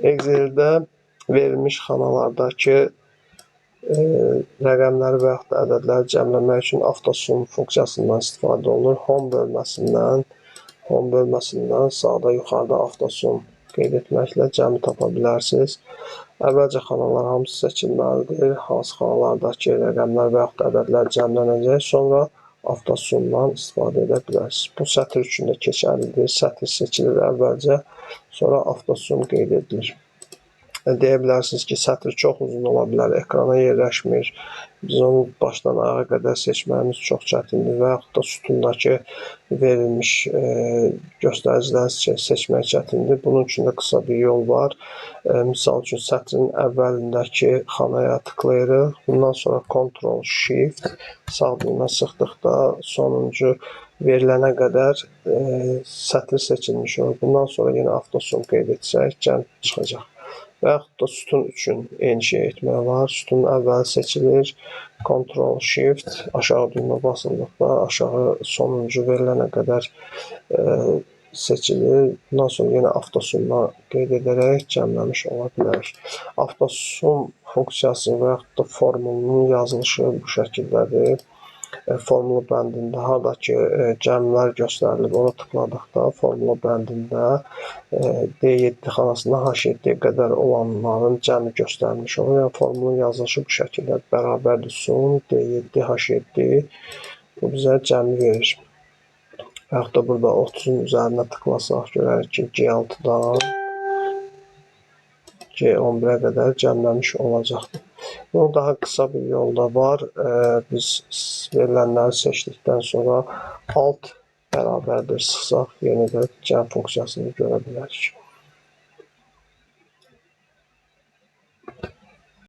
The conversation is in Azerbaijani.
Excel'də verilmiş xanalardakı rəqəmləri və yaxud da ədədləri cəmləmək üçün AutoSum funksiyasından istifadə olunur. Home bölməsindən sağda yuxarıda AutoSum qeyd etməklə cəmi tapa bilərsiniz. Əvvəlcə xanalar hamısı seçilməlidir. Hansı xanalardakı rəqəmlər və yaxud da ədədlər cəmlənəcək, sonra AutoSumdan istifadə edə bilərsiniz. Bu sətr üçün də keçərlidir. Sətr seçilir əvvəlcə, sonra AutoSum qeyd edilir. Deyə bilərsiniz ki, sətr çox uzun ola bilər, ekrana yerləşmir. Biz onu başdan ayağa qədər seçməyimiz çox çətindir və yaxud da sütundakı verilmiş göstəriciləri seçmək çətindir. Bunun üçün də qısa bir yol var. Misal üçün, sətrin əvvəlindəki xanaya tıklayırıq. Bundan sonra Ctrl-Shift sağ düymə sıxdıqda sonuncu verilənə qədər sətr seçilmiş olur. Bundan sonra yenə AutoSum qeyd etsək, cəm çıxacaq. Və yaxud da sütun üçün eyni şey etmək var. Sütunun əvvəli seçilir. Ctrl-Shift aşağı düymə basıldıqda aşağı sonuncu verilənə qədər seçilir. Bundan sonra yenə AutoSumdan qeyd edərək cəmləmiş ola bilərik. AutoSum funksiyası və yaxud da formulunun yazılışı bu şəkildədir. Formula bəndində haradakı cəmlər göstərilib, ona tıkladıqda formula bəndində D7 xanasında H7-yə qədər olanların cəmi göstərilmiş olur. Yəni formulun yazılışı bu şəkildə bərabərdir sum D7 H7 bu bizə cəmi verir. Və yaxud da burada 30-un üzərinə tıklasaq görərik ki, G6-dan G11-ə qədər cəmləmiş olacaqdır. Bunun daha qısa bir yolu da var. Biz verilənləri seçdikdən sonra alt bərabərdir sıxsaq, yenə də cəm funksiyasını görə bilərik.